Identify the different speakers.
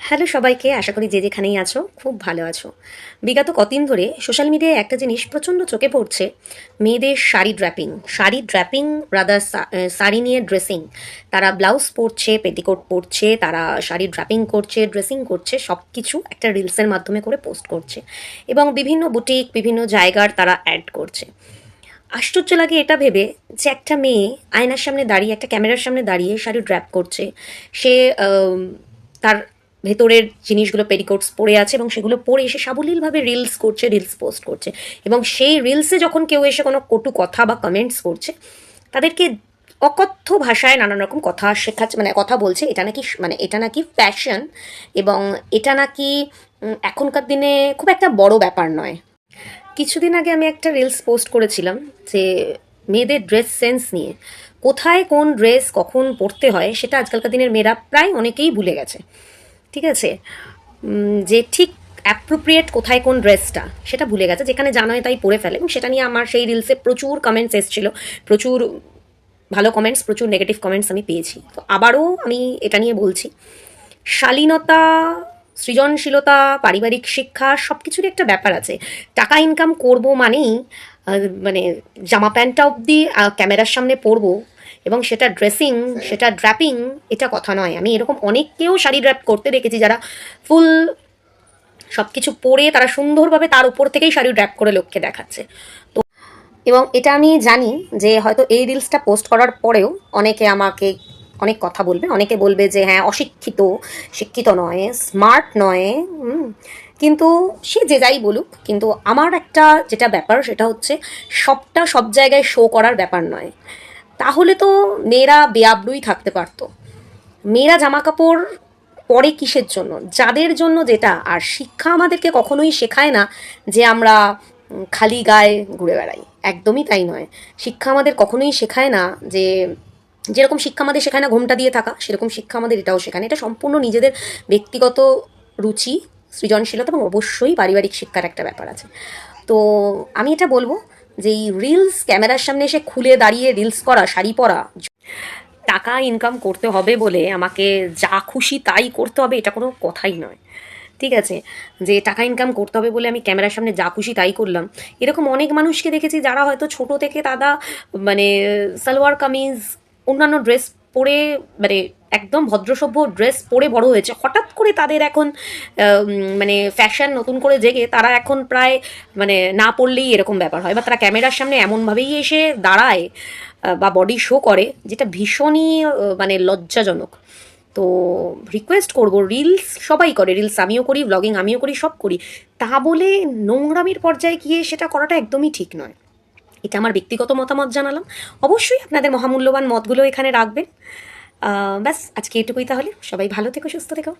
Speaker 1: Hello সবাইকে, আশা করি যে যেখানেই আছো খুব ভালো আছো। বিগত কদিন ধরে সোশ্যাল মিডিয়ায় একটা জিনিস প্রচণ্ড চোখে পড়ছে, মেয়েদের শাড়ি ড্র্যাপিং রাদার শাড়ি নিয়ে ড্রেসিং। তারা ব্লাউজ পরছে, পেটিকোট পরছে, তারা শাড়ি ড্র্যাপিং করছে, ড্রেসিং করছে, সব কিছু একটা রিলসের মাধ্যমে করে পোস্ট করছে এবং বিভিন্ন বুটিক বিভিন্ন জায়গার তারা অ্যাড করছে। আশ্চর্য লাগে এটা ভেবে যে একটা মেয়ে আয়নার সামনে দাঁড়িয়ে, একটা ক্যামেরার সামনে দাঁড়িয়ে শাড়ি ড্র্যাপ করছে। সে তার ভেতরের জিনিসগুলো পেটিকোটস পরে আছে এবং সেগুলো পরে এসে সাবলীলভাবে রিলস করছে, রিলস পোস্ট করছে। এবং সেই রিলসে যখন কেউ এসে কোনো কটু কথা বা কমেন্টস করছে, তাদেরকে অকথ্য ভাষায় নানান রকম কথা শেখাচ্ছে, মানে কথা বলছে এটা নাকি ফ্যাশন, এবং এটা নাকি এখনকার দিনে খুব একটা বড় ব্যাপার নয়। কিছুদিন আগে আমি একটা রিলস পোস্ট করেছিলাম যে মেয়েদের ড্রেস সেন্স নিয়ে, কোথায় কোন ড্রেস কখন পরতে হয় সেটা আজকালকার দিনের মেয়েরা প্রায় অনেকেই ভুলে গেছে। ঠিক আছে, যে ঠিক অ্যাপ্রোপ্রিয়েট কোথায় কোন ড্রেসটা সেটা ভুলে গেছে, যেখানে জানা হয় তাই পরে ফেলে। এবং সেটা নিয়ে আমার সেই রিলসে প্রচুর কমেন্টস এসেছিলো, প্রচুর ভালো কমেন্টস, প্রচুর নেগেটিভ কমেন্টস আমি পেয়েছি। তো আবারও আমি এটা নিয়ে বলছি, শালীনতা, সৃজনশীলতা, পারিবারিক শিক্ষা সব কিছুরই একটা ব্যাপার আছে। টাকা ইনকাম করব মানেই মানে জামা প্যান্টটা অবধি ক্যামেরার সামনে পরবো এবং সেটা ড্রেসিং, সেটা ড্র্যাপিং, এটা কথা নয়। আমি এরকম অনেককেও শাড়ি ড্র্যাপ করতে দেখেছি, যারা ফুল সব কিছু পরে তারা সুন্দরভাবে তার উপর থেকেই শাড়ি ড্র্যাপ করে লোককে দেখাচ্ছে। তো এবং এটা আমি জানি যে হয়তো এই রিলসটা পোস্ট করার পরেও অনেকে আমাকে অনেক কথা বলবে, অনেকে বলবে যে হ্যাঁ অশিক্ষিত, শিক্ষিত নয়, স্মার্ট নয়। কিন্তু সে যে যাই বলুক, কিন্তু আমার একটা যেটা ব্যাপার সেটা হচ্ছে সবটা সব জায়গায় শো করার ব্যাপার নয়। তাহলে তো মেয়েরা বেআব্রুই থাকতে পারতো। মেয়েরা জামা কাপড় পরে কিসের জন্য? যাদের জন্য যেটা। আর শিক্ষা আমাদেরকে কখনোই শেখায় না যে আমরা খালি গায়ে ঘুরে বেড়াই, একদমই তাই নয়। শিক্ষা আমাদের কখনোই শেখায় না যে, যেরকম শিক্ষা আমাদের শেখায় না ঘোমটা দিয়ে থাকা, সেরকম শিক্ষা আমাদের এটাও শেখায় না। এটা সম্পূর্ণ নিজেদের ব্যক্তিগত রুচি, সৃজনশীলতা এবং অবশ্যই পারিবারিক শিক্ষার একটা ব্যাপার আছে। তো আমি এটা বলবো যে এই রিলস, ক্যামেরার সামনে এসে খুলে দাঁড়িয়ে রিলস করা, শাড়ি পরা, টাকা ইনকাম করতে হবে বলে আমাকে যা খুশি তাই করতে হবে, এটা কোনো কথাই নয়। ঠিক আছে, যে টাকা ইনকাম করতে হবে বলে আমি ক্যামেরার সামনে যা খুশি তাই করলাম, এরকম অনেক মানুষকে দেখেছি যারা হয়তো ছোট থেকে দাদা মানে সালোয়ার কামিজ, অন্যান্য ড্রেস পরে, মানে একদম ভদ্রসভ্য ড্রেস পরে বড় হয়েছে। হঠাৎ করে তাদের এখন মানে ফ্যাশন নতুন করে জেগে তারা এখন প্রায় মানে না পড়লেই এরকম ব্যাপার হয়, বা তারা ক্যামেরার সামনে এমনভাবেই এসে দাঁড়ায় বা বডি শো করে, যেটা ভীষণই মানে লজ্জাজনক। তো রিকোয়েস্ট করব, রিলস সবাই করে, রিলস আমিও করি, ব্লগিং আমিও করি, সব করি, তা বলে নোংরামির পর্যায়ে গিয়ে সেটা করাটা একদমই ঠিক নয়। এটা আমার ব্যক্তিগত মতামত জানালাম। অবশ্যই আপনাদের মহামূল্যবান মতগুলো এখানে রাখবেন। ব্যাস আজকে এটুকুই, তাহলে সবাই ভালো থেকো, সুস্থ থেকো।